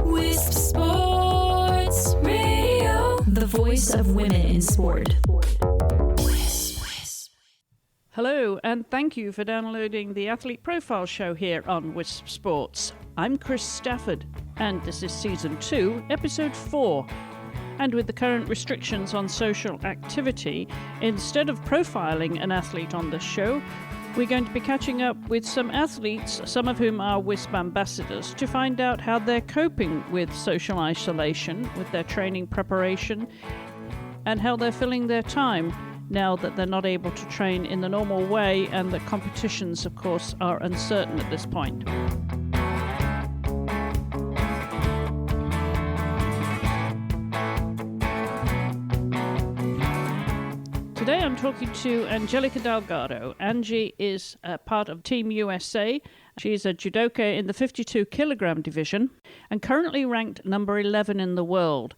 Wisp Sports Radio, the voice of women in sport. Hello, and thank you for downloading the Athlete Profile Show here on Wisp Sports. I'm Chris Stafford, and this is Season 2, Episode 4. And with the current restrictions on social activity, instead of profiling an athlete on this show, we're going to be catching up with some athletes, some of whom are WISP ambassadors, to find out how they're coping with social isolation, with their training preparation, and how they're filling their time now that they're not able to train in the normal way and that competitions, of course, are uncertain at this point. Today I'm talking to Angelica Delgado. Angie is part of Team USA. She's a judoka in the 52 kilogram division and currently ranked number 11 in the world.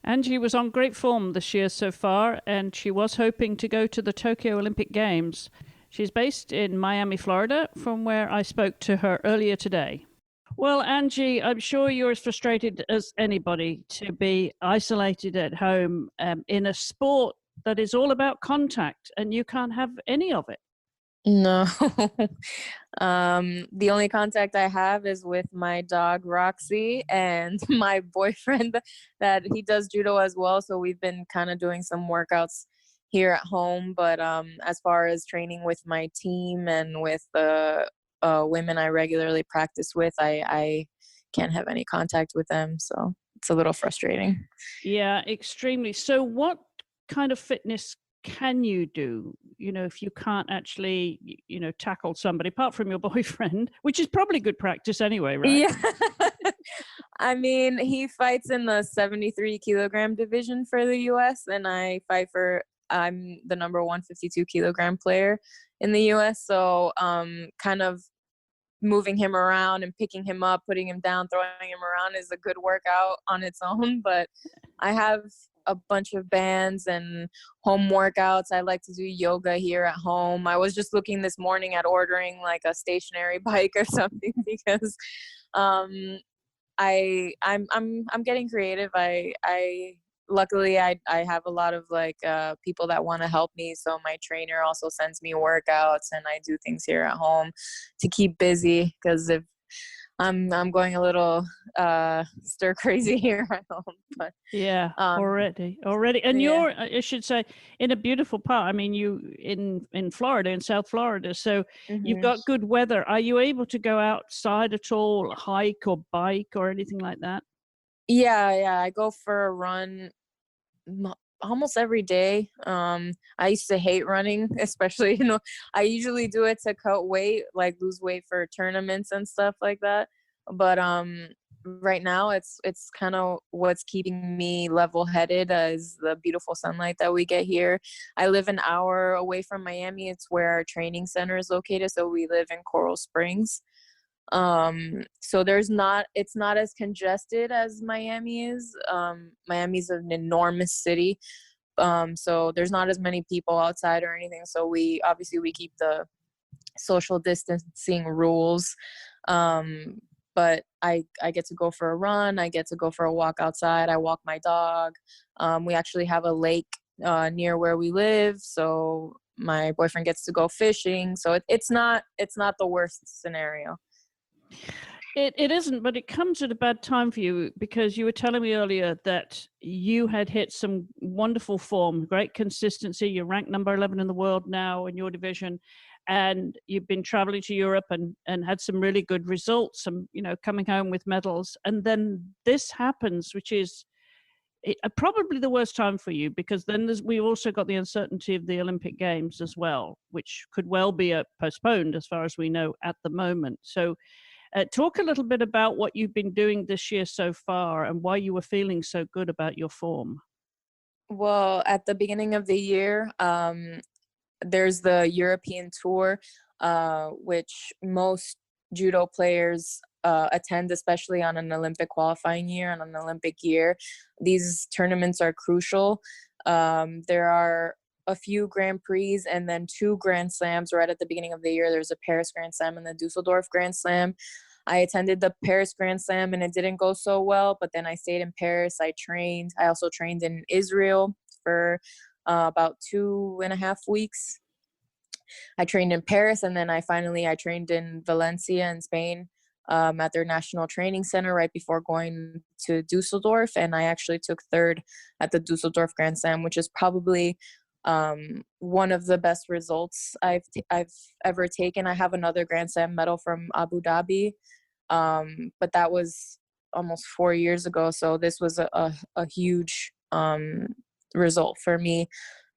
Angie was on great form this year so far, and she was hoping to go to the Tokyo Olympic Games. She's based in Miami, Florida, from where I spoke to her earlier today. Well, Angie, I'm sure you're as frustrated as anybody to be isolated at home in a sport that is all about contact, and you can't have any of it. No. The only contact I have is with my dog, Roxy, and my boyfriend that he does judo as well. So we've been kind of doing some workouts here at home. But as far as training with my team and with the women I regularly practice with, I can't have any contact with them. So it's a little frustrating. Yeah, extremely. So what kind of fitness can you do, if you can't actually, tackle somebody apart from your boyfriend, which is probably good practice anyway, right? Yeah. I mean, he fights in the 73 kilogram division for the US, and I'm the number 152 kilogram player in the US. So kind of moving him around and picking him up, putting him down, throwing him around is a good workout on its own. But I have a bunch of bands and home workouts. I like to do yoga here at home. I was just looking this morning at ordering like a stationary bike or something because I'm getting creative. Luckily I have a lot of people that want to help me. So my trainer also sends me workouts, and I do things here at home to keep busy, because if I'm going a little stir crazy here at home. But yeah, already, and yeah. You're, I should say, in a beautiful part. I mean, you in Florida, in South Florida, so you've got good weather. Are you able to go outside at all, hike or bike or anything like that? Yeah, I go for a run almost every day. I used to hate running, especially, I usually do it to cut weight, like lose weight for tournaments and stuff like that. But right now it's kind of what's keeping me level-headed is the beautiful sunlight that we get here. I live an hour away from Miami. It's where our training center is located. So we live in Coral Springs. So it's not as congested as Miami is. Miami's an enormous city. So there's not as many people outside or anything. So we keep the social distancing rules. But I get to go for a run. I get to go for a walk outside. I walk my dog. We actually have a lake near where we live. So my boyfriend gets to go fishing. So it's not the worst scenario. It isn't, but it comes at a bad time for you, because you were telling me earlier that you had hit some wonderful form, great consistency. You're ranked number 11 in the world now in your division, and you've been traveling to Europe and had some really good results, and coming home with medals. And then this happens, which is probably the worst time for you, because then we also got the uncertainty of the Olympic Games as well, which could well be postponed as far as we know at the moment. So talk a little bit about what you've been doing this year so far and why you were feeling so good about your form. Well, at the beginning of the year, there's the European Tour, which most judo players attend, especially on an Olympic qualifying year and an Olympic year. These tournaments are crucial. There are a few Grand Prix and then 2 Grand Slams right at the beginning of the year. There's a Paris Grand Slam and the Dusseldorf Grand Slam. I attended the Paris Grand Slam and it didn't go so well, but then I stayed in Paris. I trained. I also trained in Israel for about 2.5 weeks. I trained in Paris, and then I trained in Valencia in Spain, at their national training center right before going to Dusseldorf. And I actually took third at the Dusseldorf Grand Slam, which is probably one of the best results I've ever taken. I have another Grand Slam medal from Abu Dhabi, but that was almost 4 years ago. So this was a huge result for me,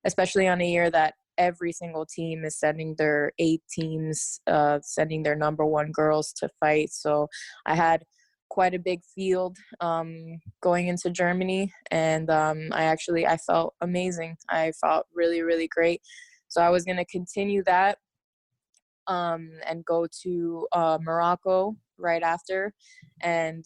especially on a year that every single team is sending their 8 teams, sending their number one girls to fight. So I had quite a big field going into Germany, and I felt amazing. I felt really, really great. So I was going to continue that and go to Morocco right after, and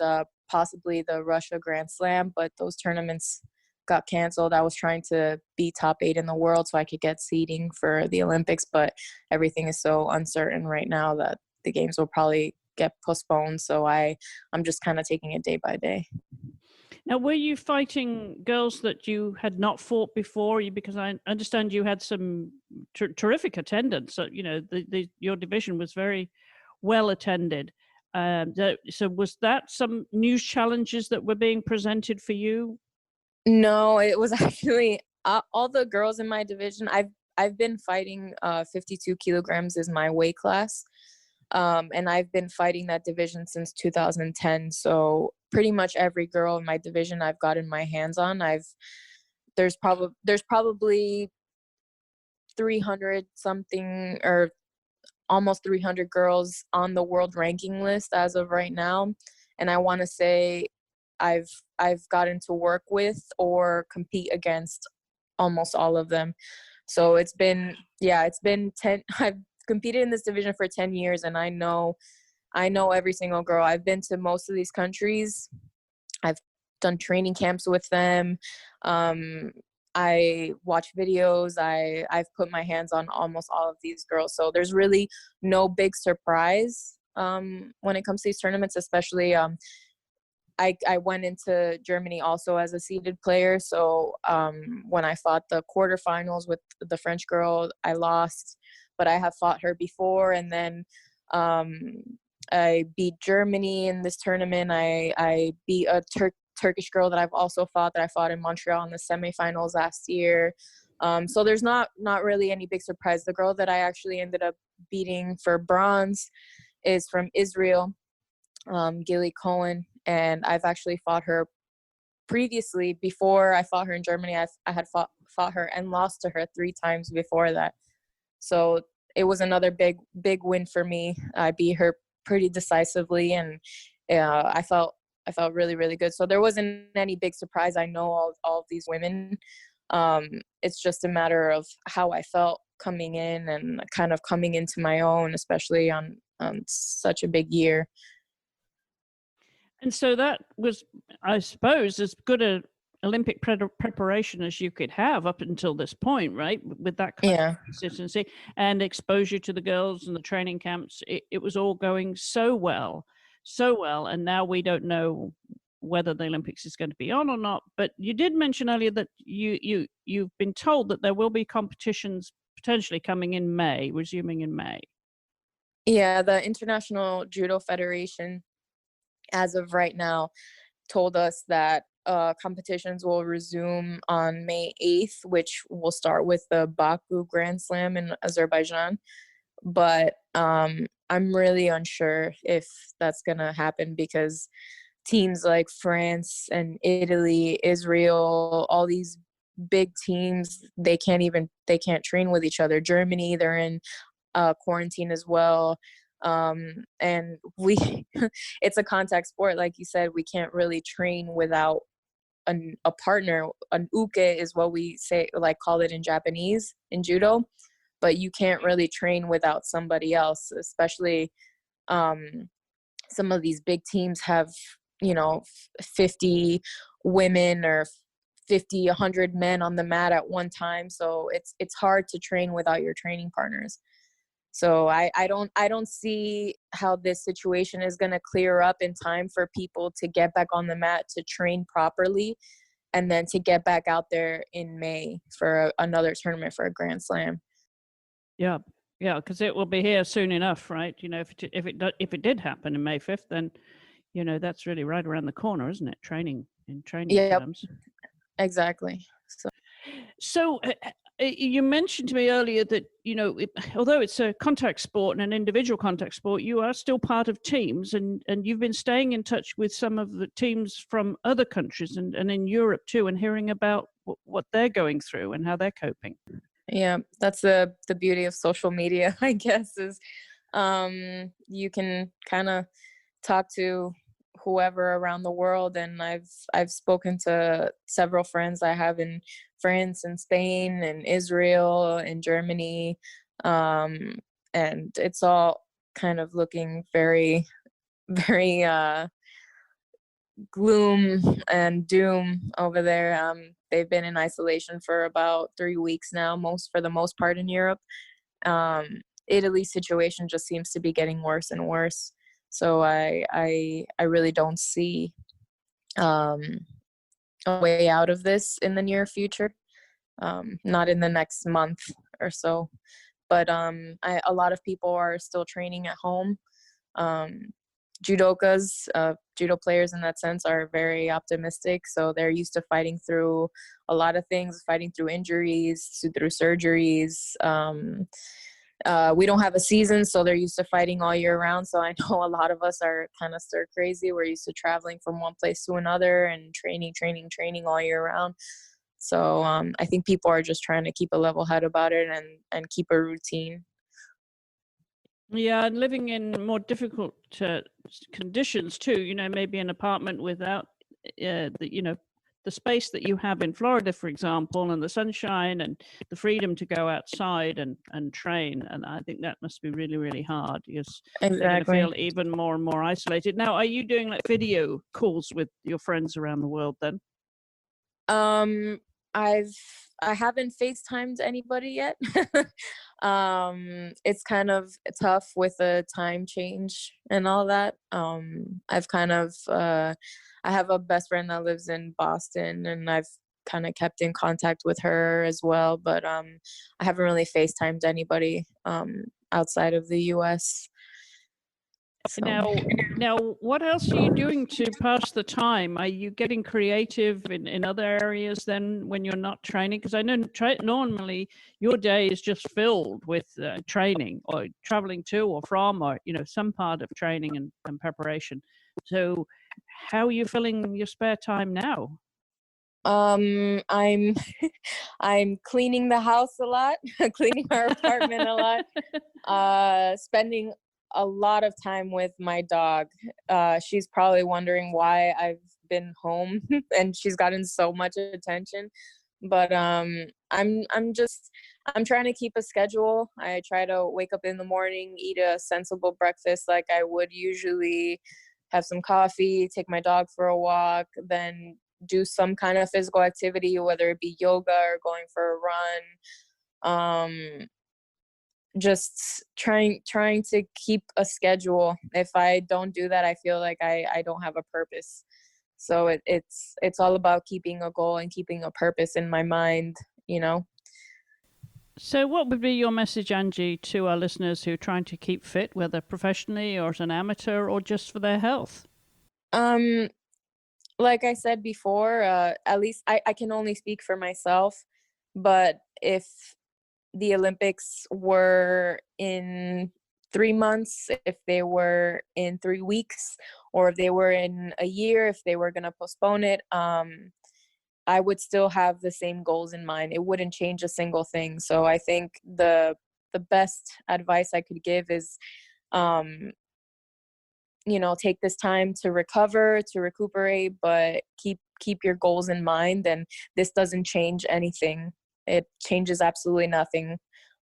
possibly the Russia Grand Slam, but those tournaments got canceled. I was trying to be top 8 in the world so I could get seeding for the Olympics, but everything is so uncertain right now that the games will probably get postponed. So I'm just kind of taking it day by day. Now, were you fighting girls that you had not fought before? Because I understand you had some terrific attendance. So, your division was very well attended. So was that some new challenges that were being presented for you? No, it was actually all the girls in my division. I've been fighting 52 kilograms is my weight class. And I've been fighting that division since 2010. So pretty much every girl in my division I've gotten my hands on. There's probably 300 something or almost 300 girls on the world ranking list as of right now. And I want to say I've gotten to work with or compete against almost all of them. So it's been 10. I've competed in this division for 10 years, and I know every single girl. I've been to most of these countries. I've done training camps with them. I watch videos. I've put my hands on almost all of these girls. So there's really no big surprise when it comes to these tournaments, especially I went into Germany also as a seeded player. So when I fought the quarterfinals with the French girl, I lost, but I have fought her before. And then I beat Germany in this tournament. I beat a Turkish girl that I've also fought, that I fought in Montreal in the semifinals last year. So there's not really any big surprise. The girl that I actually ended up beating for bronze is from Israel, Gilly Cohen. And I've actually fought her previously. Before I fought her in Germany, I had fought her and lost to her 3 times before that. So it was another big win for me. I beat her pretty decisively, and I felt really, really good. So there wasn't any big surprise. I know all of these women. It's just a matter of how I felt coming in and kind of coming into my own, especially on such a big year. And so that was, I suppose, as good an Olympic preparation as you could have up until this point, right? With that kind of consistency and exposure to the girls and the training camps, it was all going so well. And now we don't know whether the Olympics is going to be on or not. But you did mention earlier that you've been told that there will be competitions potentially coming in May, resuming in May. Yeah, the International Judo Federation, as of right now, told us that competitions will resume on May 8th, which will start with the Baku Grand Slam in Azerbaijan. But I'm really unsure if that's going to happen, because teams like France and Italy, Israel, all these big teams, they can't train with each other. Germany, they're in quarantine as well. And it's a contact sport. Like you said, we can't really train without a partner. An uke is what we say, like call it in Japanese in judo, but you can't really train without somebody else, especially some of these big teams have 50 women or 100 men on the mat at one time. So it's hard to train without your training partners. So I don't see how this situation is going to clear up in time for people to get back on the mat, to train properly, and then to get back out there in May for another tournament for a Grand Slam. Yeah, yeah, because it will be here soon enough, right? If it did happen in May 5th, then that's really right around the corner, isn't it? Training Yep, terms. Exactly. So you mentioned to me earlier that although it's a contact sport and an individual contact sport, you are still part of teams, and you've been staying in touch with some of the teams from other countries and in Europe too, and hearing about what they're going through and how they're coping. Yeah, that's the beauty of social media, I guess, is you can kind of talk to whoever around the world. And I've spoken to several friends I have in France and Spain and Israel and Germany. And it's all kind of looking very, very gloom and doom over there. They've been in isolation for about 3 weeks now, for the most part in Europe. Italy's situation just seems to be getting worse and worse. So I really don't see a way out of this in the near future. Not in the next month or so. But a lot of people are still training at home. Judokas, judo players in that sense, are very optimistic. So they're used to fighting through a lot of things, fighting through injuries, through surgeries. We don't have a season, so they're used to fighting all year round. So I know a lot of us are kind of stir crazy. We're used to traveling from one place to another and training all year round. So I think people are just trying to keep a level head about it and keep a routine. Yeah, and living in more difficult conditions too. Maybe an apartment without the space that you have in Florida, for example, and the sunshine and the freedom to go outside and train. And I think that must be really, really hard, because they're going to feel even more and more isolated. Now, are you doing like video calls with your friends around the world then? I haven't FaceTimed anybody yet. It's kind of tough with the time change and all that. I've kind of I have a best friend that lives in Boston, and I've kind of kept in contact with her as well, but I haven't really FaceTimed anybody outside of the US. So. Now, what else are you doing to pass the time? Are you getting creative in other areas then when you're not training? Because I know normally your day is just filled with training or traveling to or from, or some part of training and preparation. So how are you filling your spare time now? I'm I'm cleaning the house a lot, cleaning our apartment a lot, spending a lot of time with my dog. She's probably wondering why I've been home and she's gotten so much attention. But I'm trying to keep a schedule. I try to wake up in the morning, eat a sensible breakfast like I would usually, have some coffee, take my dog for a walk, then do some kind of physical activity, whether it be yoga or going for a run. Just trying to keep a schedule. If I don't do that, I feel like I don't have a purpose. So it's all about keeping a goal and keeping a purpose in my mind, So what would be your message, Angie, to our listeners who are trying to keep fit, whether professionally or as an amateur or just for their health? Like I said before, at least I can only speak for myself, but if the Olympics were in 3 months, if they were in 3 weeks, or if they were in a year, if they were going to postpone it, I would still have the same goals in mind. It wouldn't change a single thing. So I think the best advice I could give is, take this time to recover, to recuperate, but keep your goals in mind. And this doesn't change anything. It changes absolutely nothing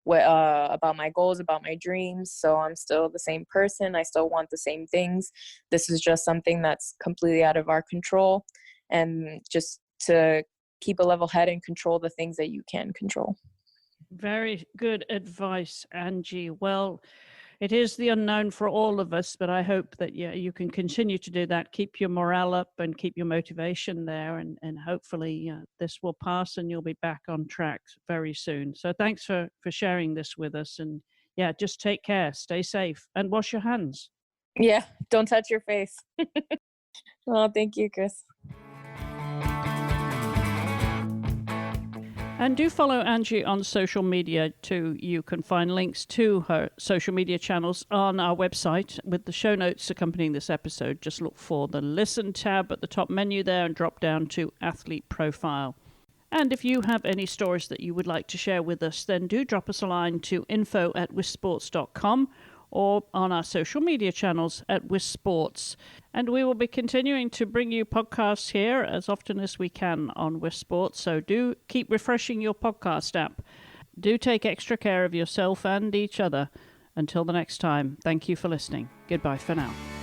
about my goals, about my dreams. So I'm still the same person. I still want the same things. This is just something that's completely out of our control, and just to keep a level head and control the things that you can control. Very good advice, Angie. Well, it is the unknown for all of us, but I hope that you can continue to do that. Keep your morale up and keep your motivation there, and hopefully this will pass and you'll be back on track very soon. So thanks for sharing this with us, and just take care, stay safe, and wash your hands. Yeah, don't touch your face. Well, thank you, Chris. And do follow Angie on social media too. You can find links to her social media channels on our website with the show notes accompanying this episode. Just look for the Listen tab at the top menu there and drop down to Athlete Profile. And if you have any stories that you would like to share with us, then do drop us a line to info@wisports.com or on our social media channels at WISPorts. And we will be continuing to bring you podcasts here as often as we can on WISPorts, so do keep refreshing your podcast app. Do take extra care of yourself and each other. Until the next time, thank you for listening. Goodbye for now.